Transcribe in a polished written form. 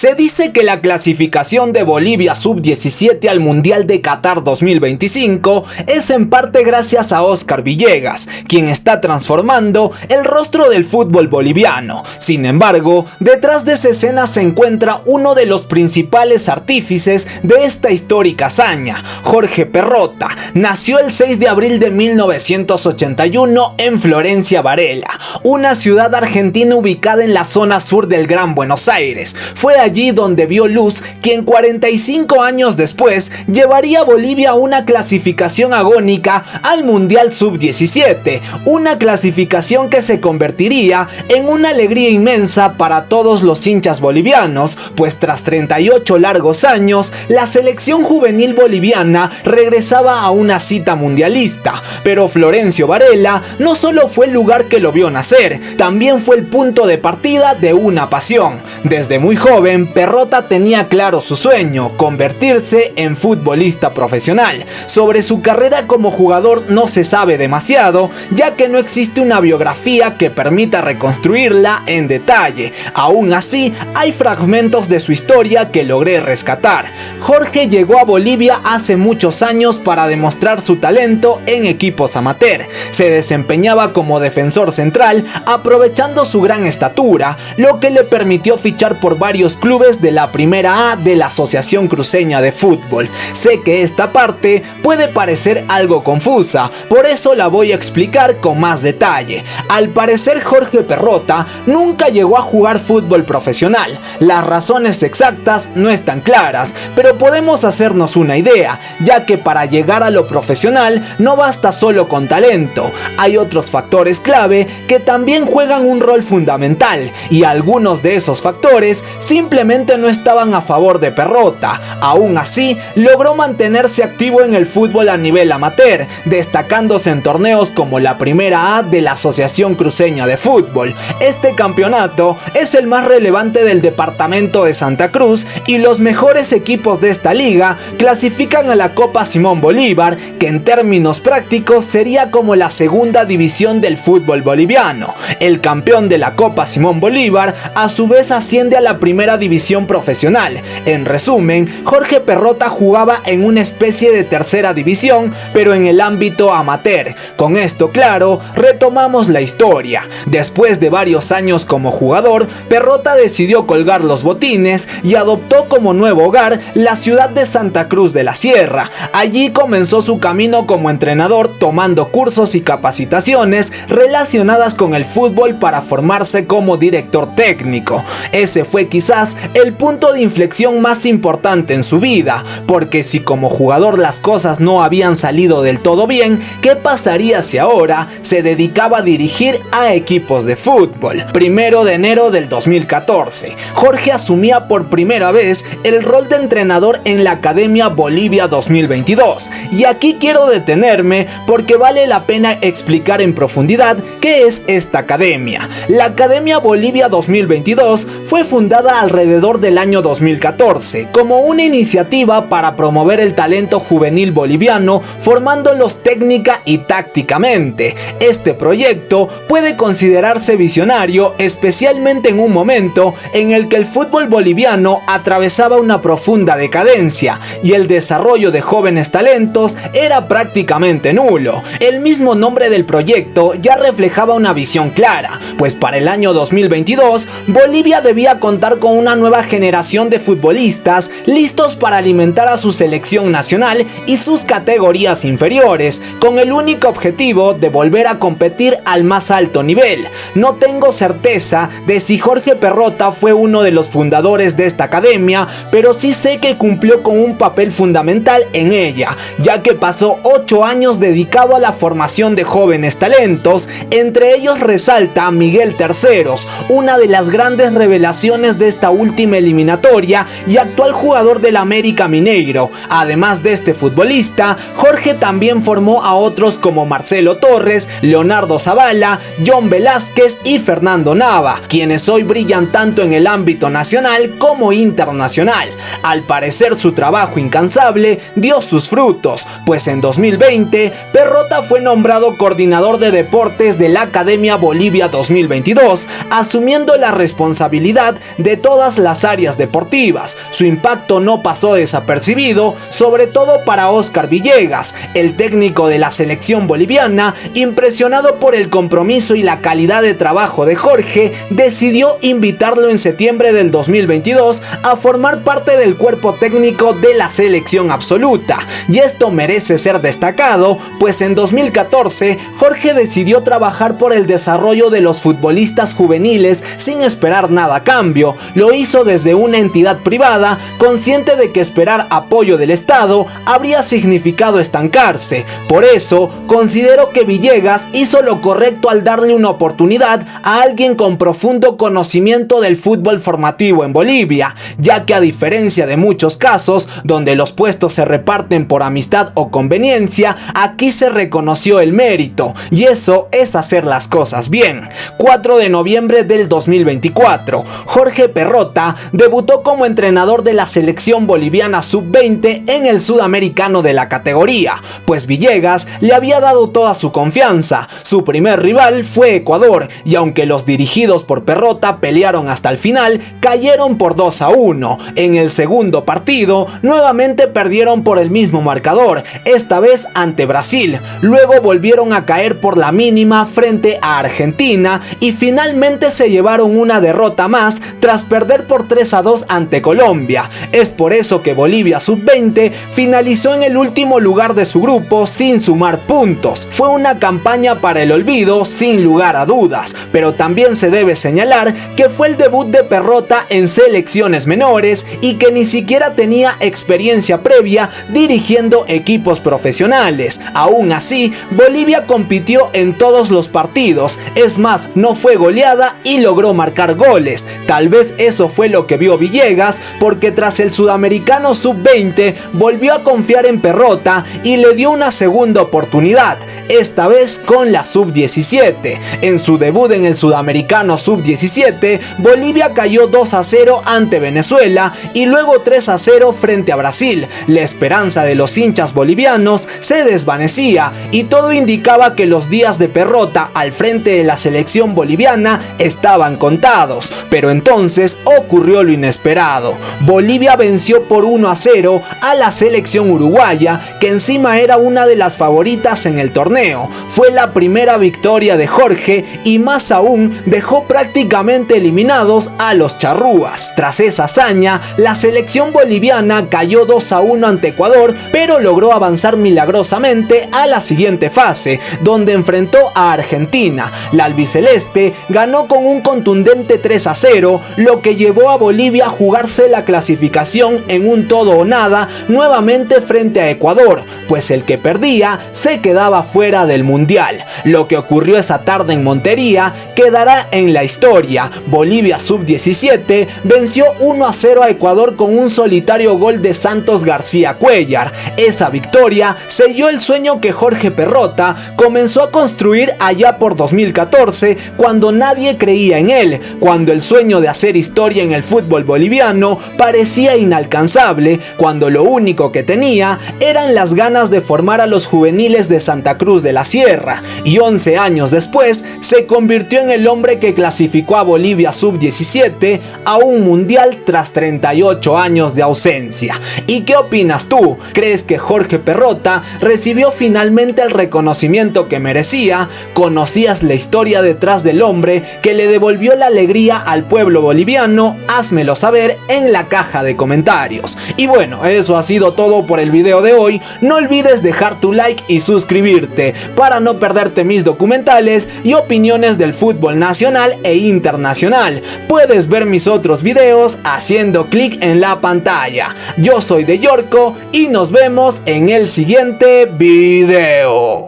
Se dice que la clasificación de Bolivia Sub-17 al Mundial de Qatar 2025 es en parte gracias a Oscar Villegas, quien está transformando el rostro del fútbol boliviano. Sin embargo, detrás de esa escena se encuentra uno de los principales artífices de esta histórica hazaña, Jorge Perrota. Nació el 6 de abril de 1981 en Florencia Varela, una ciudad argentina ubicada en la zona sur del Gran Buenos Aires. Fue allí donde vio luz quien 45 años después llevaría a Bolivia a una clasificación agónica al Mundial Sub-17, una clasificación que se convertiría en una alegría inmensa para todos los hinchas bolivianos, pues tras 38 largos años, la selección juvenil boliviana regresaba a una cita mundialista. Pero Florencio Varela no solo fue el lugar que lo vio nacer, también fue el punto de partida de una pasión. Desde muy joven, Perrota tenía claro su sueño, convertirse en futbolista profesional. Sobre su carrera como jugador no se sabe demasiado, ya que no existe una biografía que permita reconstruirla en detalle. Aún así, hay fragmentos de su historia que logré rescatar. Jorge llegó a Bolivia hace muchos años para demostrar su talento en equipos amateur. Se desempeñaba como defensor central, aprovechando su gran estatura, lo que le permitió fichar por varios clubes de la Primera A de la Asociación Cruceña de Fútbol. Sé que esta parte puede parecer algo confusa, por eso la voy a explicar con más detalle. Al parecer, Jorge Perrota nunca llegó a jugar fútbol profesional. Las razones exactas no están claras, pero podemos hacernos una idea, ya que para llegar a lo profesional no basta solo con talento. Hay otros factores clave que también juegan un rol fundamental, y algunos de esos factores simplemente no estaban a favor de Perrota. Aún así, logró mantenerse activo en el fútbol a nivel amateur, destacándose en torneos como la Primera A de la Asociación Cruceña de Fútbol. Este campeonato es el más relevante del departamento de Santa Cruz, y los mejores equipos de esta liga clasifican a la Copa Simón Bolívar, que en términos prácticos sería como la segunda división del fútbol boliviano. El campeón de la Copa Simón Bolívar a su vez asciende a la primera división profesional. En resumen, Jorge Perrota jugaba en una especie de tercera división, pero en el ámbito amateur. Con esto claro, retomamos la historia. Después de varios años como jugador, Perrota decidió colgar los botines y adoptó como nuevo hogar la ciudad de Santa Cruz de la Sierra. Allí comenzó su camino como entrenador, tomando cursos y capacitaciones relacionadas con el fútbol para formarse como director técnico. Ese fue quizás el punto de inflexión más importante en su vida, porque si como jugador las cosas no habían salido del todo bien, ¿qué pasaría si ahora se dedicaba a dirigir a equipos de fútbol? 1 de enero del 2014, Jorge asumía por primera vez el rol de entrenador en la Academia Bolivia 2022, y aquí quiero detenerme porque vale la pena explicar en profundidad qué es esta academia. La Academia Bolivia 2022 fue fundada alrededor del año 2014 como una iniciativa para promover el talento juvenil boliviano, formándolos técnica y tácticamente. Este proyecto puede considerarse visionario, especialmente en un momento en el que el fútbol boliviano atravesaba una profunda decadencia y el desarrollo de jóvenes talentos era prácticamente nulo. El mismo nombre del proyecto ya reflejaba una visión clara, pues para el año 2022 Bolivia debía contar con una nueva generación de futbolistas listos para alimentar a su selección nacional y sus categorías inferiores, con el único objetivo de volver a competir al más alto nivel. No tengo certeza de si Jorge Perrota fue uno de los fundadores de esta academia, pero sí sé que cumplió con un papel fundamental en ella, ya que pasó 8 años dedicado a la formación de jóvenes talentos. Entre ellos resalta a Miguel Terceros, una de las grandes revelaciones de esta última eliminatoria y actual jugador del América Mineiro. Además de este futbolista, Jorge también formó a otros como Marcelo Torres, Leonardo Zavala, John Velázquez y Fernando Nava, quienes hoy brillan tanto en el ámbito nacional nacional como internacional. Al parecer su trabajo incansable dio sus frutos, pues en 2020 Perrota fue nombrado coordinador de deportes de la Academia Bolivia 2022, asumiendo la responsabilidad de todas las áreas deportivas. Su impacto no pasó desapercibido, sobre todo para Óscar Villegas, el técnico de la selección boliviana. Impresionado por el compromiso y la calidad de trabajo de Jorge, decidió invitarlo en septiembre del 2022 a formar parte del cuerpo técnico de la selección absoluta. Y esto merece ser destacado, pues en 2014 Jorge decidió trabajar por el desarrollo de los futbolistas juveniles sin esperar nada a cambio. Lo hizo desde una entidad privada, consciente de que esperar apoyo del Estado habría significado estancarse. Por eso, considero que Villegas hizo lo correcto al darle una oportunidad a alguien con profundo conocimiento del fútbol formativo en Bolivia, ya que a diferencia de muchos casos donde los puestos se reparten por amistad o conveniencia, aquí se reconoció el mérito, y eso es hacer las cosas bien. 4 de noviembre del 2024, Jorge Perrota debutó como entrenador de la selección boliviana sub-20 en el sudamericano de la categoría, pues Villegas le había dado toda su confianza. Su primer rival fue Ecuador, y aunque los dirigidos por Perrota pelearon hasta el final, cayeron por 2-1. En el segundo partido, nuevamente perdieron por el mismo marcador, esta vez ante Brasil. Luego volvieron a caer por la mínima frente a Argentina y finalmente se llevaron una derrota más tras perder por 3-2 ante Colombia. Es por eso que Bolivia sub-20 finalizó en el último lugar de su grupo sin sumar puntos. Fue una campaña para el olvido sin lugar a dudas, pero también se debe señalar que fue el debut de Perrota en selecciones menores y que ni siquiera tenía experiencia previa dirigiendo equipos profesionales. Aún así, Bolivia compitió en todos los partidos, es más, no fue goleada y logró marcar goles. Tal vez eso fue lo que vio Villegas, porque tras el sudamericano sub-20 volvió a confiar en Perrota y le dio una segunda oportunidad, esta vez con la sub-17. En su debut en el sudamericano sub-17, Bolivia cayó 2-0 ante Venezuela y luego 3-0 frente a Brasil. La esperanza de los hinchas bolivianos se desvanecía y todo indicaba que los días de Perrota al frente de la selección boliviana estaban contados, pero entonces ocurrió lo inesperado. Bolivia venció por 1-0 a la selección uruguaya, que encima era una de las favoritas en el torneo. Fue la primera victoria de Jorge y más aún dejó prácticamente eliminados a los charrúas. Tras esa hazaña, la selección boliviana cayó 2-1 ante Ecuador, pero logró avanzar milagrosamente a la siguiente fase, donde enfrentó a Argentina. La albiceleste ganó con un contundente 3-0, lo que llevó a Bolivia a jugarse la clasificación en un todo o nada nuevamente frente a Ecuador, pues el que perdía se quedaba fuera del mundial. Lo que ocurrió esa tarde en Montería quedará en la historia. Bolivia sub-17 venció 1-0 a Ecuador con un solitario gol de Santos García Cuellar. Esa victoria selló el sueño que Jorge Perrota comenzó a construir allá por 2014, cuando nadie creía en él, cuando el sueño de hacer historia en el fútbol boliviano parecía inalcanzable, cuando lo único que tenía eran las ganas de formar a los juveniles de Santa Cruz de la Sierra, y 11 años después se convirtió en el hombre que clasificó a Bolivia sub-17 a un mundial tras 38 años de ausencia. ¿Y qué opinas tú? ¿Crees que Jorge Perrota recibió finalmente el reconocimiento que merecía? ¿Conocías la historia detrás del hombre que le devolvió la alegría al pueblo boliviano? Házmelo saber en la caja de comentarios. Y bueno, eso ha sido todo por el video de hoy. No olvides dejar tu like y suscribirte para no perderte mis documentales y opiniones del fútbol nacional e internacional. Puedes ver mis otros videos haciendo clic en la pantalla. Yo soy de Yorko y nos vemos en el siguiente video.